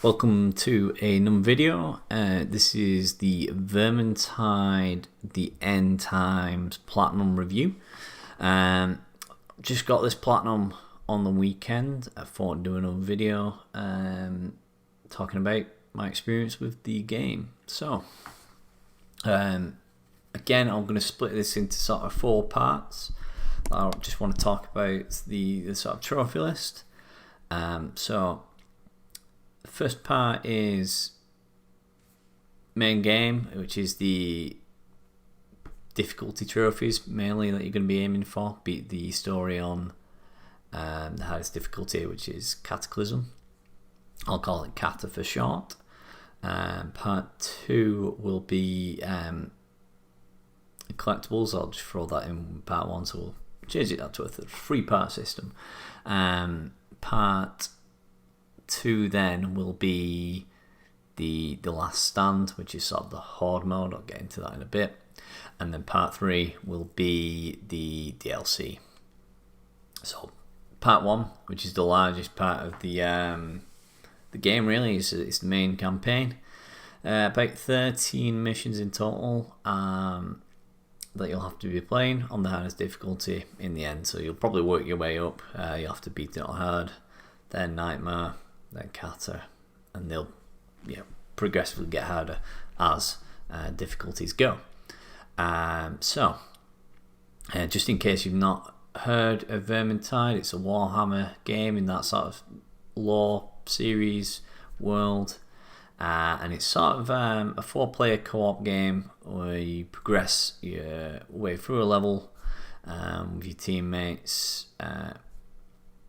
Welcome to another video. This is the Vermintide, the End Times Platinum review. Just got this Platinum on the weekend. I thought I'd do another video talking about my experience with the game. So, again, I'm going to split this into sort of 4 parts. I just want to talk about the sort of trophy list. So, the first part is main game, which is the difficulty trophies mainly that you're going to be aiming for. Beat the story on the highest difficulty, which is Cataclysm. I'll call it Cata for short. Part 2 will be collectibles. I'll just throw that in part 1, so we'll change it up to a 3-part system. Part 2 then will be the last stand, which is sort of the horde mode. I'll get into that in a bit. And then part 3 will be the DLC. So part 1, which is the largest part of the game, really, is the main campaign. About 13 missions in total that you'll have to be playing on the hardest difficulty in the end. So you'll probably work your way up. You'll have to beat it on hard, then Nightmare, then Cata, and they'll progressively get harder as difficulties go. Just in case you've not heard of Vermintide, it's a Warhammer game in that sort of lore series world, and it's sort of a 4-player co-op game where you progress your way through a level with your teammates,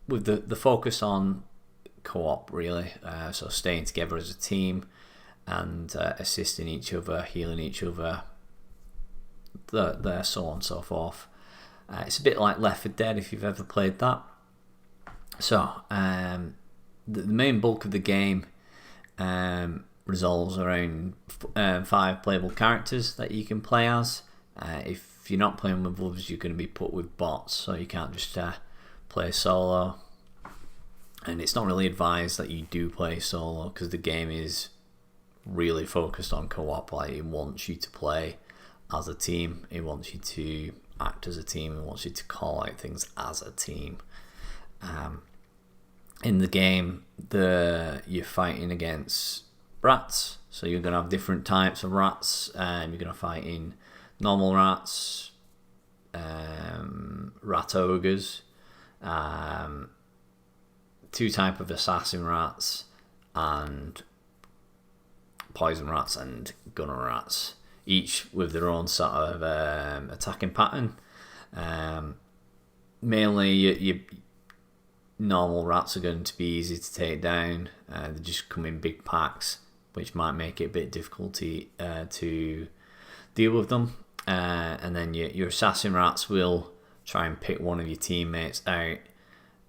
with the focus on co-op, really. So staying together as a team and assisting each other, healing each other, so on and so forth. It's a bit like Left 4 Dead if you've ever played that. So the main bulk of the game revolves around 5 playable characters that you can play as. If you're not playing with others, you're going to be put with bots, so you can't just play solo. And it's not really advised that you do play solo, because the game is really focused on co-op. Like, it wants you to play as a team, it wants you to act as a team, it wants you to call out things as a team. In the game, you're fighting against rats, so you're going to have different types of rats. You're going to fight in normal rats, rat ogres, 2 types of assassin rats, and poison rats and gunner rats, each with their own sort of attacking pattern. Mainly your normal rats are going to be easy to take down. They just come in big packs, which might make it a bit difficult to deal with them. And then your assassin rats will try and pick one of your teammates out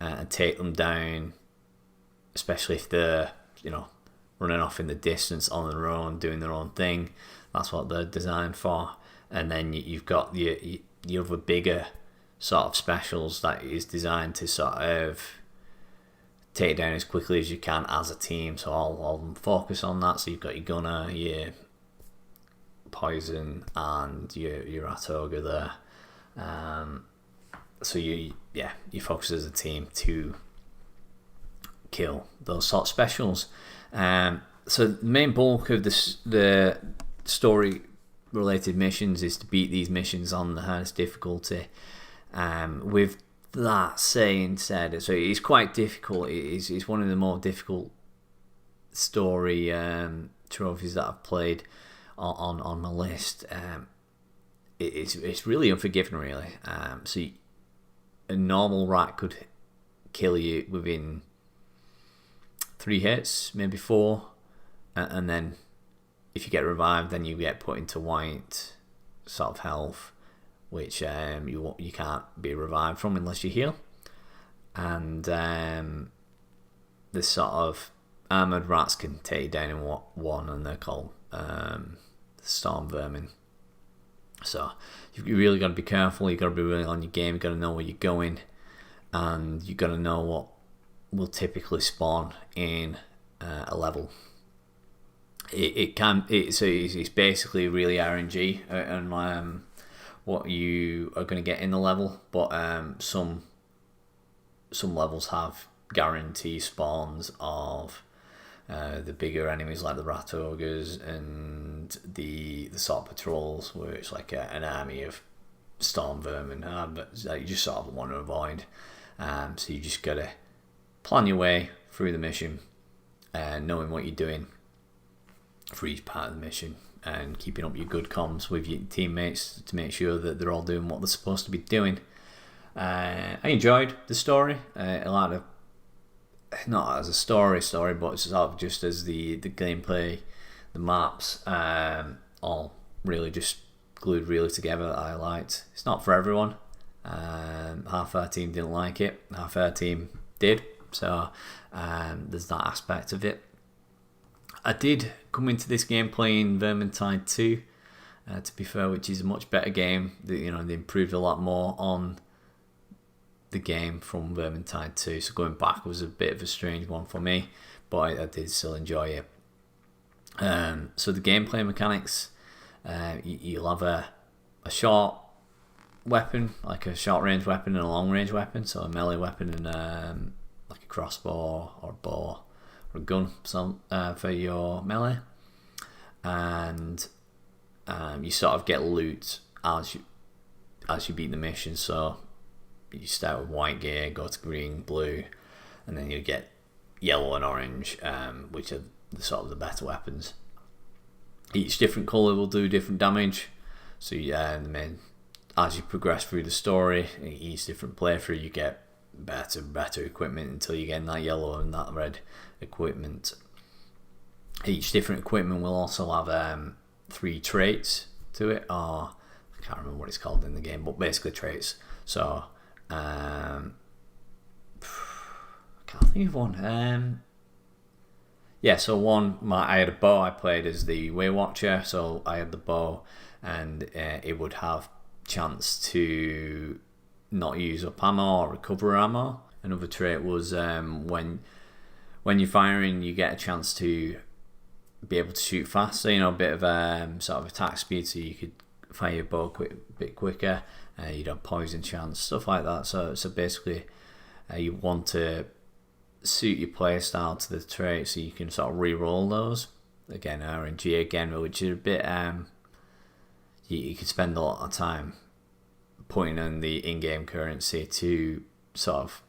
and take them down, especially if they're running off in the distance on their own, doing their own thing. That's what they're designed for. And then you've got the other bigger sort of specials that is designed to sort of take down as quickly as you can as a team. So all of them focus on that. So you've got your gunner, your poison, and your rat ogre there. So you focus as a team to kill those sort of specials. So the main bulk of the story related missions is to beat these missions on the hardest difficulty. With that saying said, so it's quite difficult. It's one of the more difficult story trophies that I've played on my list. It's really unforgiving, really. So a normal rat could kill you within 3 hits, maybe 4, and then if you get revived, then you get put into white sort of health, which you can't be revived from unless you heal. And this sort of armoured rats can take you down in one, and they're called storm vermin. So you've really got to be careful. You've got to be really on your game. You've got to know where you're going, and you've got to know what will typically spawn in a level. It's basically really RNG and what you are going to get in the level, but some levels have guarantee spawns of the bigger enemies like the rat ogres and the sort of patrols where it's like an army of storm vermin that you just sort of want to avoid. So you just gotta plan your way through the mission, knowing what you're doing for each part of the mission, and keeping up your good comms with your teammates to make sure that they're all doing what they're supposed to be doing. I enjoyed the story. A lot of, not as a story, but sort of just as the gameplay, the maps, all really just glued really together that I liked. It's not for everyone. Half our team didn't like it, half our team did. So there's that aspect of it. I did come into this game playing Vermintide 2, to be fair, which is a much better game. They improved a lot more on the game from Vermintide 2, so going back was a bit of a strange one for me, but I did still enjoy it. So the gameplay mechanics, you'll have a short weapon, like a short range weapon, and a long range weapon, so a melee weapon and like a crossbow or a bow or a gun for your melee, and you sort of get loot as you beat the mission. So you start with white gear, go to green, blue, and then you get yellow and orange, which are the better weapons. Each different colour will do different damage. So as you progress through the story, each different playthrough, you get better equipment until you get that yellow and that red equipment. Each different equipment will also have 3 traits to it, or I can't remember what it's called in the game, but basically traits. So I can't think of one. I had a bow. I played as the Way Watcher, so I had the bow, and it would have chance to not use up ammo or recover ammo. Another trait was when you're firing, you get a chance to be able to shoot fast, so a bit of sort of attack speed, so you could fire your bow a bit quicker. You'd have poison chance, stuff like that. So basically, you want to suit your playstyle to the trait, so you can sort of re-roll those. Again, RNG again, which is a bit you could spend a lot of time putting in the in-game currency to sort of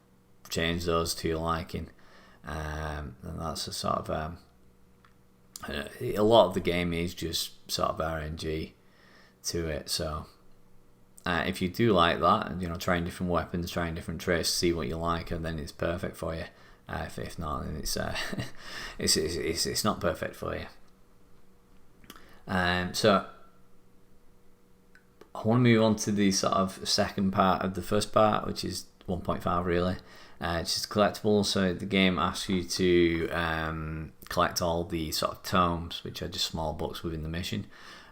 change those to your liking, and that's a sort of a lot of the game is just sort of RNG to it. So if you do like that, trying different weapons, trying different traits, see what you like, and then it's perfect for you. If not, then it's not perfect for you. So I want to move on to the sort of second part of the first part, which is 1.5 really. It's just collectible. So the game asks you to collect all the sort of tomes, which are just small books within the mission.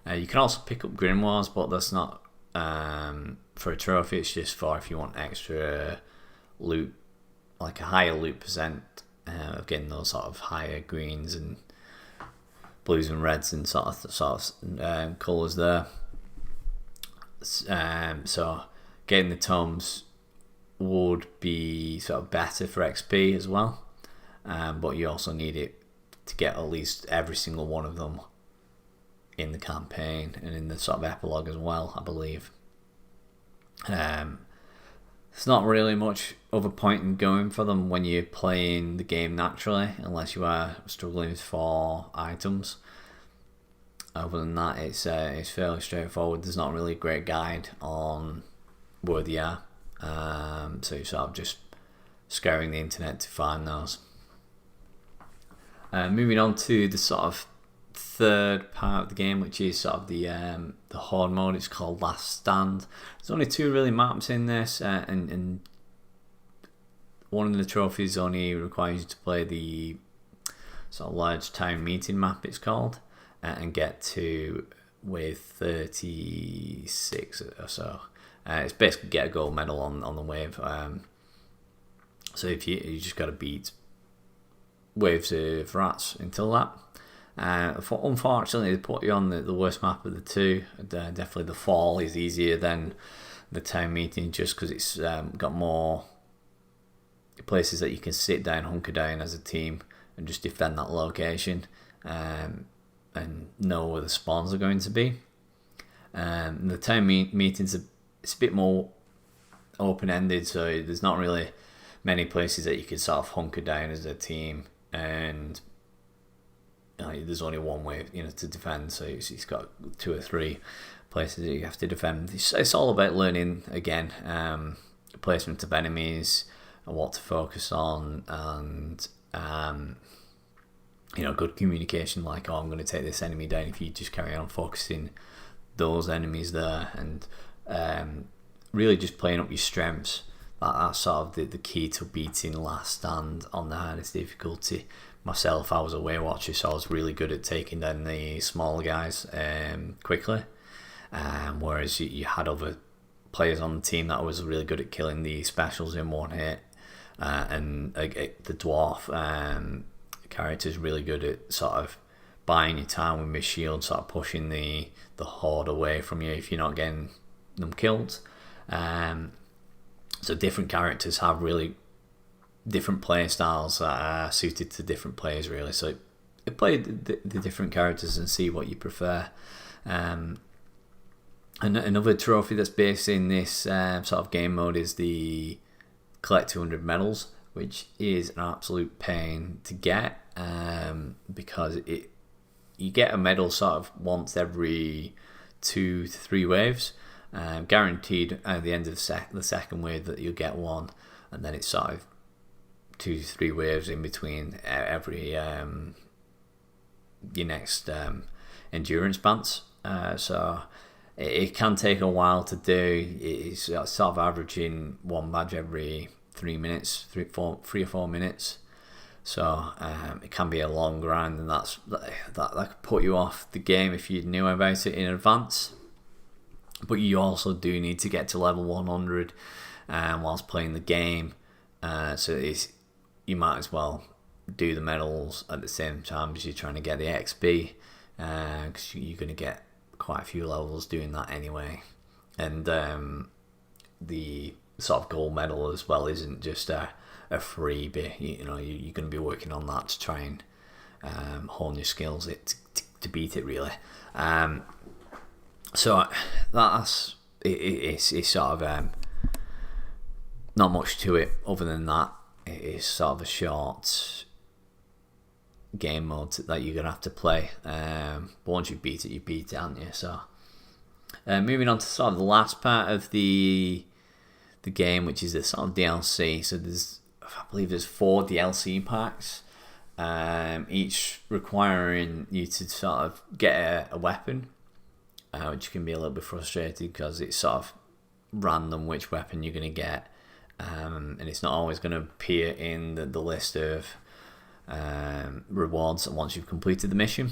You can also pick up grimoires, but that's not for a trophy. It's just for if you want extra loot, like a higher loot percent of getting those sort of higher greens and blues and reds and sort of colours there. So getting the tomes would be sort of better for XP as well, but you also need it to get at least every single one of them in the campaign and in the sort of epilogue as well, I believe. It's not really much of a point in going for them when you're playing the game naturally, unless you are struggling for items. Other than that, it's fairly straightforward. There's not really a great guide on where they are, so you're sort of just scouring the internet to find those. Moving on to the sort of third part of the game, which is sort of the horde mode. It's called Last Stand. There's only 2 really maps in this, and one of the trophies only requires you to play the sort of large town meeting map, it's called, and get to with 36 or so. It's basically get a gold medal on the wave. So if you just got to beat waves of rats until that. Unfortunately, they put you on the worst map of the two. Definitely the fall is easier than the town meeting, just because it's got more places that you can sit down, hunker down as a team, and just defend that location, and know where the spawns are going to be. The town meetings, it's a bit more open-ended, so there's not really many places that you can sort of hunker down as a team, and there's only one way, to defend. So it's got 2 or 3 places that you have to defend. It's all about learning again, placement of enemies and what to focus on, and good communication. Like, I'm going to take this enemy down. If you just carry on focusing those enemies there, and really just playing up your strengths. That's sort of the key to beating Last Stand on the hardest difficulty. Myself, I was a Way Watcher, so I was really good at taking down the smaller guys quickly. Whereas you had other players on the team that was really good at killing the specials in one hit. And the dwarf character's really good at sort of buying your time with his shield, sort of pushing the horde away from you if you're not getting them killed. So different characters have really different play styles that are suited to different players, really. So play the different characters and see what you prefer. And another trophy that's based in this sort of game mode is the collect 200 medals, which is an absolute pain to get, because you get a medal sort of once every 2 to 3 waves. Guaranteed at the end of the second wave that you'll get one, and then it's sort of 2 to 3 waves in between every your next endurance bands. So it can take a while to do. It's sort of averaging 1 badge every 3 minutes, 3 or 4 minutes. So it can be a long grind, and that could put you off the game if you knew about it in advance. But you also do need to get to level 100 whilst playing the game. So you might as well do the medals at the same time as you're trying to get the XP, because you're going to get quite a few levels doing that anyway. And the sort of gold medal as well isn't just a freebie. You're going to be working on that to try and hone your skills to beat it, really. So that's it's sort of not much to it other than that. It is sort of a short game mode that you're gonna have to play. But once you beat it, aren't you? So moving on to sort of the last part of the game, which is the sort of DLC. So I believe there's 4 DLC packs, each requiring you to sort of get a weapon. Which can be a little bit frustrating because it's sort of random which weapon you're going to get, and it's not always going to appear in the list of rewards once you've completed the mission.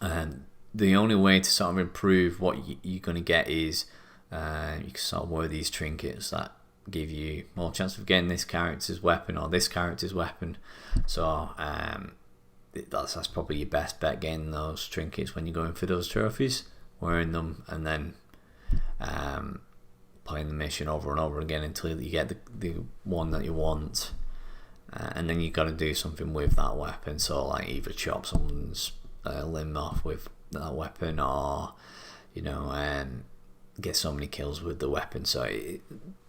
And the only way to sort of improve what you're going to get is you can sort of wear these trinkets that give you more chance of getting this character's weapon or this character's weapon. So that's probably your best bet, getting those trinkets when you're going for those trophies, wearing them, and then playing the mission over and over again until you get the one that you want, and then you've got to do something with that weapon. So like either chop someone's limb off with that weapon, or get so many kills with the weapon. So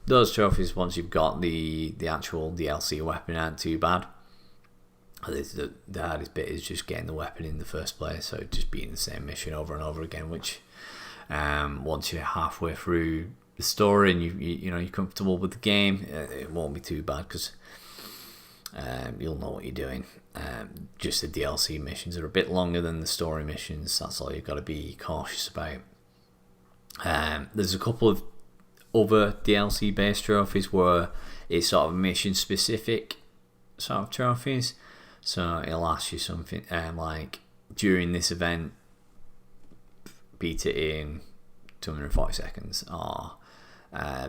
those trophies, once you've got the actual DLC weapon, aren't too bad. The hardest bit is just getting the weapon in the first place, so just beating the same mission over and over again, which once you're halfway through the story and you're comfortable with the game, it won't be too bad, because you'll know what you're doing. Just the DLC missions are a bit longer than the story missions. That's all you've got to be cautious about. There's a couple of other DLC based trophies where it's sort of mission specific sort of trophies. So it'll ask you something like, during this event, beat it in 240 seconds, or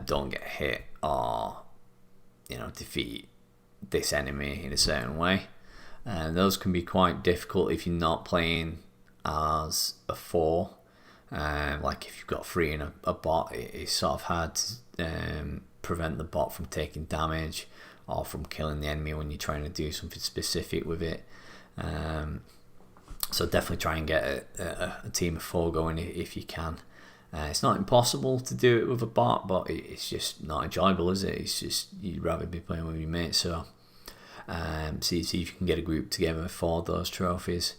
don't get hit, or defeat this enemy in a certain way. and those can be quite difficult if you're not playing as a 4. Like if you've got 3 in a bot, it's sort of hard to prevent the bot from taking damage or from killing the enemy when you're trying to do something specific with it. So definitely try and get a team of 4 going if you can. It's not impossible to do it with a bot, but it's just not enjoyable, is it? It's just, you'd rather be playing with your mates. So see if you can get a group together for those trophies.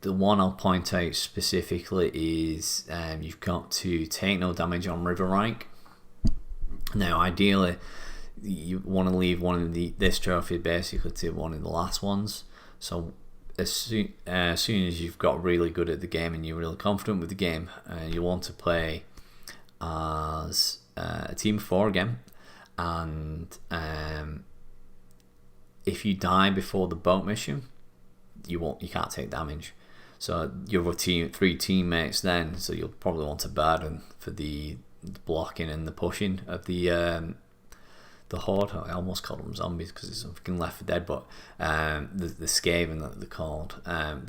The one I'll point out specifically is you've got to take no damage on River Rank. Now, ideally, you want to leave one of this trophy basically to one of the last ones. So as soon as you've got really good at the game and you're really confident with the game, you want to play as a team of 4 again. And if you die before the boat mission, you can't take damage. So you have 3 teammates then, so you'll probably want to burden for the blocking and the pushing of the horde. I almost called them zombies because it's fucking Left 4 Dead, but the Skaven that they're called,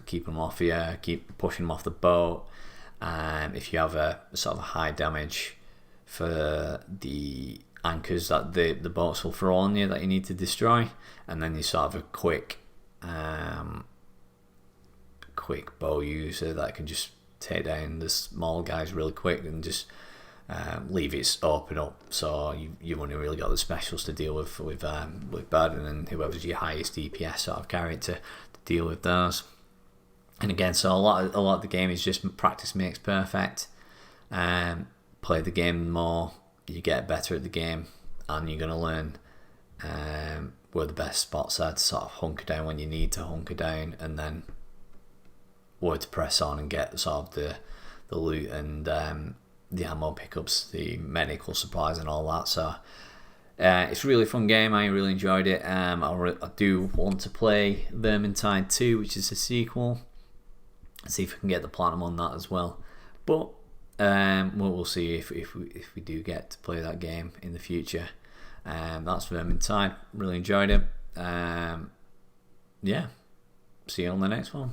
keep them off here, keep pushing them off the boat. If you have a sort of a high damage for the anchors that the boats will throw on you that you need to destroy, and then you sort of a quick bow user that can just take down the small guys really quick and just leave it open up. So you've only really got the specials to deal with Burden and whoever's your highest DPS sort of character to deal with those. And again, so a lot of the game is just practice makes perfect. Play the game more, you get better at the game, and you're going to learn where the best spots are to sort of hunker down when you need to hunker down, and then where to press on and get sort of the loot and the ammo pickups, the medical supplies and all that. So it's a really fun game. I really enjoyed it. I do want to play Vermintide 2, which is a sequel, and see if I can get the platinum on that as well. But we'll see if we do get to play that game in the future. That's Vermintide. Really enjoyed it. Yeah, see you on the next one.